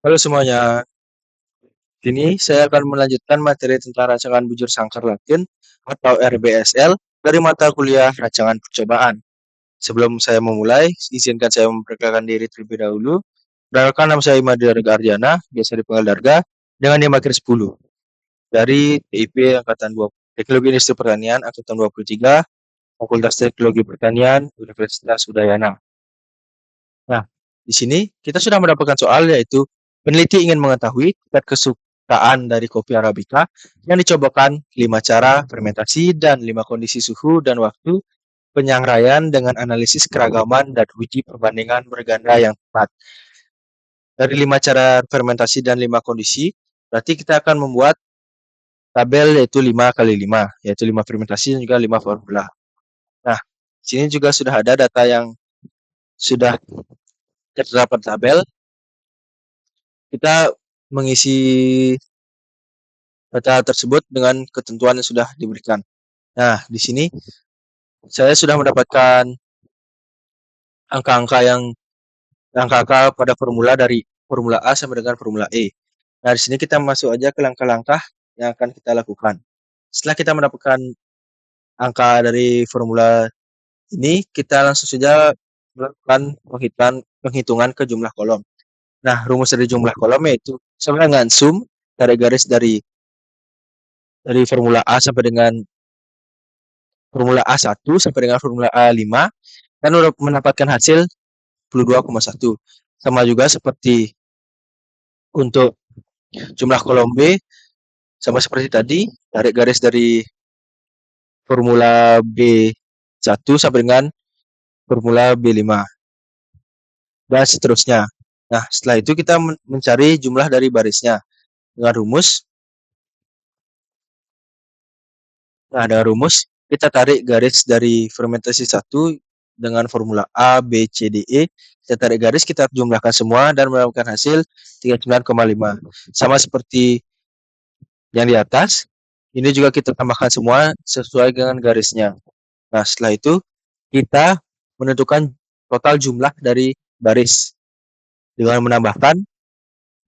Halo semuanya, kini saya akan melanjutkan materi tentang rancangan bujur sangkar Latin atau RBSL dari mata kuliah rancangan percobaan. Sebelum saya memulai, izinkan saya memperkenalkan diri terlebih dahulu. Perkenalkan, nama saya Imadi Darga Ardiana, biasa dipanggil Darga, dengan NIM akhir 10, dari TIP Angkatan 20, Teknologi Industri Pertanian Angkatan 23, Fakultas Teknologi Pertanian, Universitas Udayana. Nah, di sini kita sudah mendapatkan soal, yaitu peneliti ingin mengetahui tingkat kesukaan dari kopi Arabica yang dicobakan 5 cara fermentasi dan 5 kondisi suhu dan waktu penyangraian dengan analisis keragaman dan uji perbandingan berganda yang tepat. Dari 5 cara fermentasi dan 5 kondisi, berarti kita akan membuat tabel yaitu 5 kali 5, yaitu 5 fermentasi dan juga 5 formula. Nah, di sini juga sudah ada data yang sudah terdapat tabel. Kita mengisi data tersebut dengan ketentuan yang sudah diberikan. Nah, di sini saya sudah mendapatkan angka-angka pada formula dari formula A sampai dengan formula E. Nah, di sini kita masuk aja ke langkah-langkah yang akan kita lakukan. Setelah kita mendapatkan angka dari formula ini, kita langsung saja melakukan penghitungan ke jumlah kolom. Nah, rumus dari jumlah kolom yaitu sama dengan sum tarik garis dari formula A sampai dengan formula A1 sampai dengan formula A5 dan mendapatkan hasil 22,1. Sama juga seperti untuk jumlah kolom B, sama seperti tadi, tarik garis dari formula B1 sampai dengan formula B5 dan seterusnya. Nah, setelah itu kita mencari jumlah dari barisnya dengan rumus. Nah, dengan rumus kita tarik garis dari fermentasi 1 dengan formula A, B, C, D, E. Kita tarik garis, kita jumlahkan semua dan mendapatkan hasil 39,5. Sama seperti yang di atas, ini juga kita tambahkan semua sesuai dengan garisnya. Nah, setelah itu kita menentukan total jumlah dari baris dengan menambahkan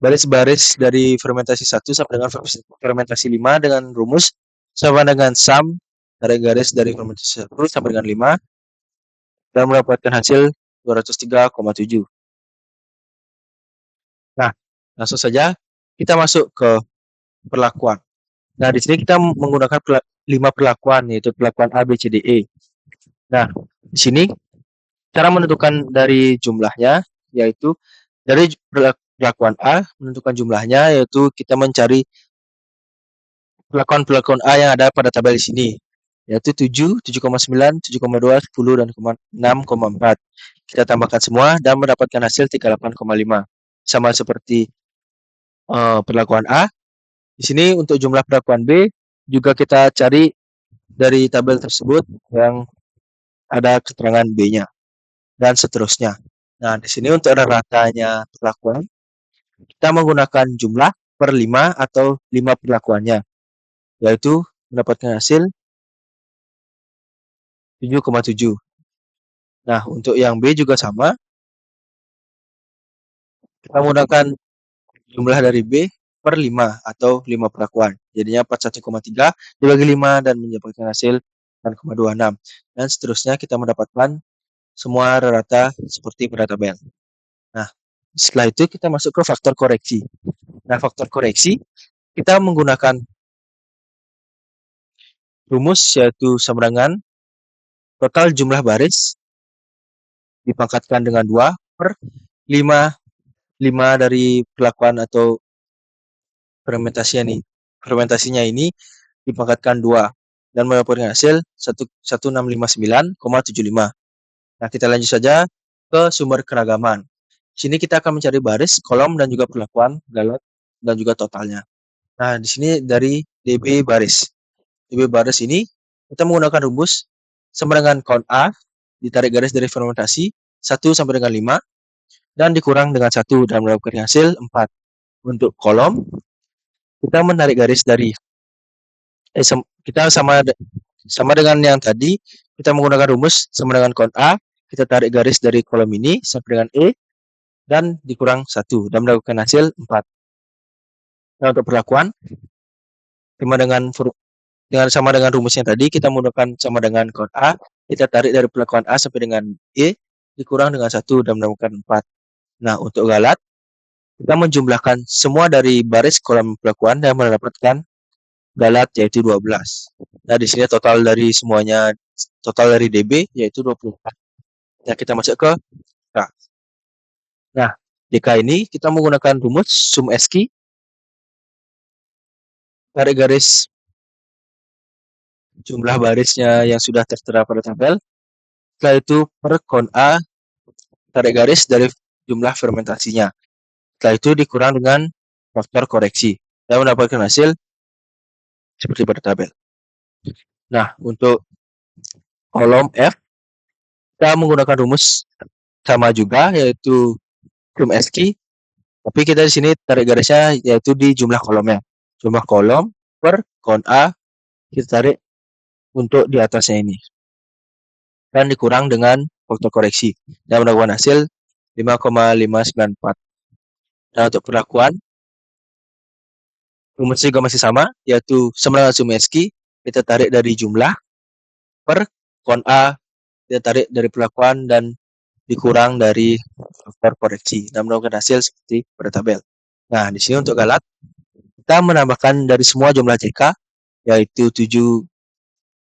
baris-baris dari fermentasi 1 sampai dengan fermentasi 5 dengan rumus sama dengan sum dari garis dari fermentasi 1 sampai dengan 5 dan mendapatkan hasil 203,7. Nah, langsung saja kita masuk ke perlakuan. Nah, di sini kita menggunakan 5 perlakuan, yaitu perlakuan A, B, C, D, E. Nah, di sini cara menentukan dari jumlahnya, yaitu dari perlakuan A, menentukan jumlahnya, yaitu kita mencari perlakuan A yang ada pada tabel di sini, yaitu 7, 7,9, 7,2, 10, dan 6,4. Kita tambahkan semua dan mendapatkan hasil 38,5. Sama seperti perlakuan A. Di sini untuk jumlah perlakuan B, juga kita cari dari tabel tersebut yang ada keterangan B-nya, dan seterusnya. Nah, di sini untuk ratanya perlakuan, kita menggunakan jumlah per 5 atau 5 perlakuannya, yaitu mendapatkan hasil 7,7. Nah, untuk yang B juga sama. Kita menggunakan jumlah dari B per 5 atau 5 perlakuan. Jadinya 41,3 dibagi 5 dan mendapatkan hasil 8,26. Dan seterusnya kita mendapatkan semua rata seperti pada tabel. Nah, setelah itu kita masuk ke faktor koreksi. Nah, faktor koreksi kita menggunakan rumus yaitu sama dengan total jumlah baris dipangkatkan dengan 2 per 5 dari perlakuan atau fermentasinya ini dipangkatkan 2 dan mendapatkan hasil 1659,75. Nah, kita lanjut saja ke sumber keragaman. Di sini kita akan mencari baris, kolom, dan juga perlakuan, galot, dan juga totalnya. Nah, di sini dari DB baris. DB baris ini kita menggunakan rumus sama dengan count A ditarik garis dari fermentasi 1 sampai dengan 5 dan dikurang dengan 1 dan mendapatkan hasil 4. Untuk kolom, kita menarik garis dari kita sama dengan yang tadi, kita menggunakan rumus sama dengan count A, kita tarik garis dari kolom ini sampai dengan E dan dikurang 1 dan mendapatkan hasil 4. Nah, untuk perlakuan sama dengan rumusnya tadi, kita menggunakan sama dengan kod A, kita tarik dari perlakuan A sampai dengan E, dikurang dengan 1 dan mendapatkan 4. Nah, untuk galat, kita menjumlahkan semua dari baris kolom perlakuan dan mendapatkan galat yaitu 12. Nah, di sini total dari DB yaitu 24. Nah, kita masuk ke K. Nah, di K ini kita menggunakan rumus sum SQ, tarik garis jumlah barisnya yang sudah tertera pada tabel. Setelah itu per kon A, tarik garis dari jumlah fermentasinya. Setelah itu dikurang dengan faktor koreksi dan mendapatkan hasil seperti pada tabel. Nah, untuk kolom F, kita menggunakan rumus sama juga, yaitu sum SQ, tapi kita di sini tarik garisnya yaitu di jumlah kolomnya. Jumlah kolom per kon A kita tarik untuk di atasnya ini. Dan dikurang dengan faktor koreksi. Dan mendapatkan hasil 5,594. Dan untuk perlakuan, rumusnya juga masih sama, yaitu sama dengan sum SQ, kita tarik dari jumlah per kon A, kita tarik dari perlakuan dan dikurang dari faktor koreksi. Dan mendapatkan hasil seperti pada tabel. Nah, di sini untuk galat, kita menambahkan dari semua jumlah JK, yaitu 7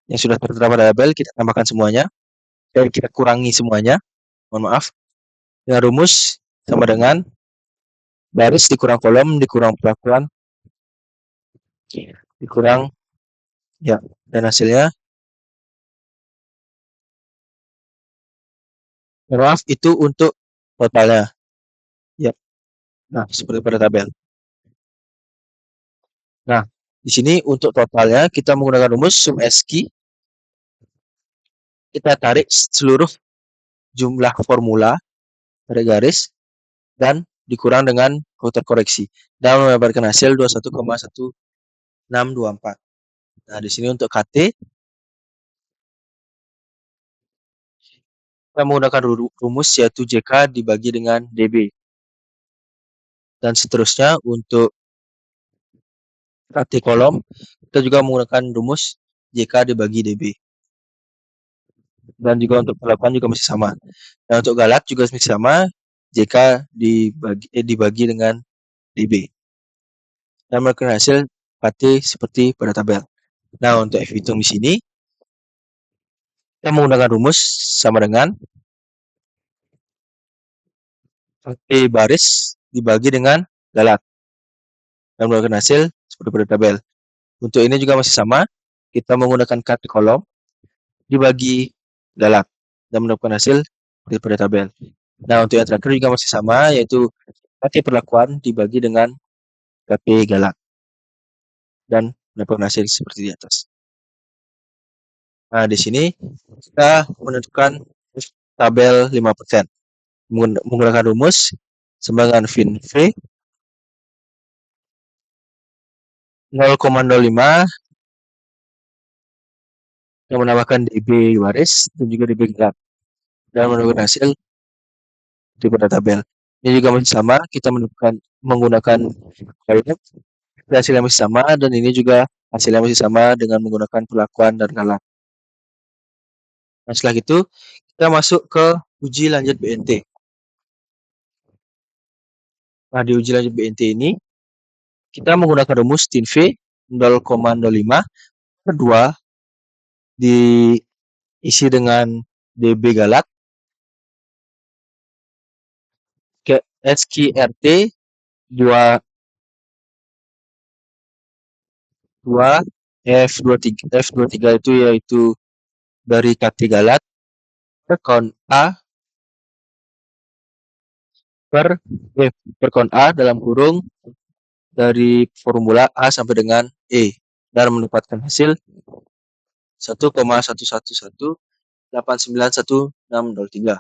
yang sudah tertera pada tabel, kita tambahkan semuanya, dan kita kurangi semuanya, mohon maaf, dengan rumus sama dengan baris dikurang kolom dikurang perlakuan dikurang, ya, dan hasilnya, mohon maaf, itu untuk totalnya, ya. Nah, seperti pada tabel. Nah, di sini untuk totalnya kita menggunakan rumus sum SQ, kita tarik seluruh jumlah formula pada garis dan dikurang dengan faktor koreksi dan mendapatkan hasil 21,1624. Nah, di sini untuk KT kita menggunakan rumus yaitu JK dibagi dengan DB. Dan seterusnya untuk KT kolom kita juga menggunakan rumus JK dibagi DB. Dan juga untuk perlakuan juga masih sama. Dan untuk galat juga masih sama, JK dibagi dengan DB. Dan mendapatkan hasil KT seperti pada tabel. Nah, untuk F hitung di sini kita menggunakan rumus sama dengan KT baris dibagi dengan galat. Dan mendapatkan hasil seperti pada tabel. Untuk ini juga masih sama, kita menggunakan KT kolom dibagi galat dan mendapatkan hasil seperti pada tabel. Nah, untuk yang terakhir juga masih sama, yaitu KT perlakuan dibagi dengan KT galat dan mendapatkan hasil seperti di atas. Nah, di sini kita menentukan tabel 5%. Menggunakan rumus sama dengan fin V 0,05 yang menambahkan DB baris dan juga DB galat dan mendapatkan hasil di pada tabel. Ini juga masih sama, kita menggunakan kaidah, hasilnya masih sama, dan ini juga hasilnya masih sama dengan menggunakan perlakuan dan galat. Nah, setelah itu kita masuk ke uji lanjut BNT. Nah, di uji lanjut BNT ini kita menggunakan rumus tin V 0,05 per 2 diisi dengan DB galat ke SQRT 2 F23 itu yaitu dari KT galat per kon A per kon A dalam kurung dari formula A sampai dengan E dan mendapatkan hasil 1,111891603.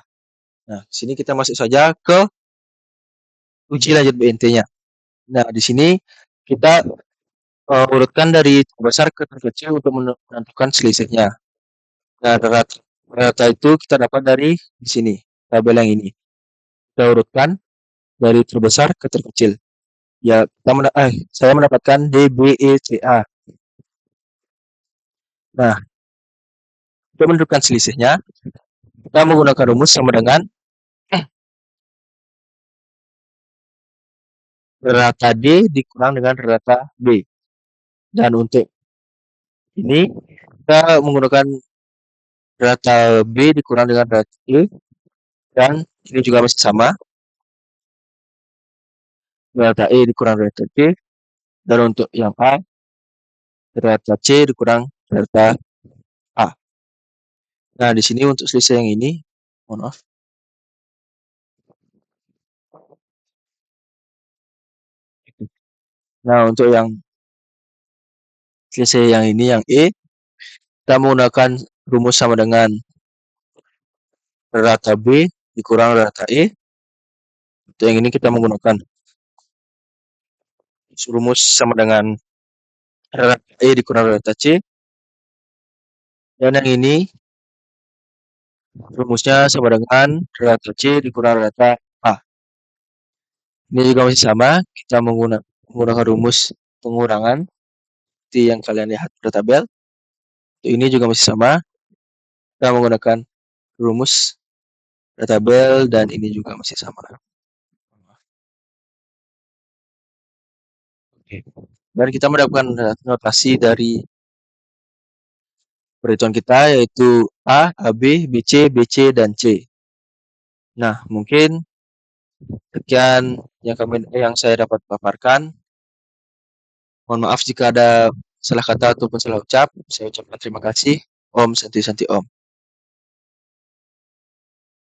Nah, sini kita masuk saja ke uji lanjut BNT-nya. Nah, di sini kita urutkan dari terbesar ke terkecil untuk menentukan selisihnya. Nah, rata itu kita dapat dari di sini, tabel yang ini. Kita urutkan dari terbesar ke terkecil. Ya, saya mendapatkan D, B, E, C, A. Nah, untuk menentukan selisihnya, kita menggunakan rumus sama dengan rata D dikurang dengan rata B. Dan untuk ini, kita menggunakan rata B dikurang dengan rata E. Dan ini juga masih sama. Rata E dikurang rata C. Dan untuk yang A, rata C dikurang rata A. Nah, di sini untuk selisih yang ini, mohon maaf. Nah, untuk yang selisih yang ini, yang E, kita menggunakan rumus sama dengan rata B dikurang rata E. Untuk yang ini kita menggunakan rumus sama dengan rata E dikurang rata C. Dan yang ini rumusnya sama dengan rata C dikurang rata A. Ini juga masih sama, kita menggunakan rumus pengurangan seperti yang kalian lihat pada tabel. Untuk ini juga masih sama, kita menggunakan rumus pada tabel dan ini juga masih sama. Oke. Dan kita mendapatkan notasi dari perhitungan kita yaitu A, AB, BC, BC, dan C. Nah, mungkin sekian yang saya dapat paparkan. Mohon maaf jika ada salah kata ataupun salah ucap. Saya ucapkan terima kasih. Om Santi Santi Om.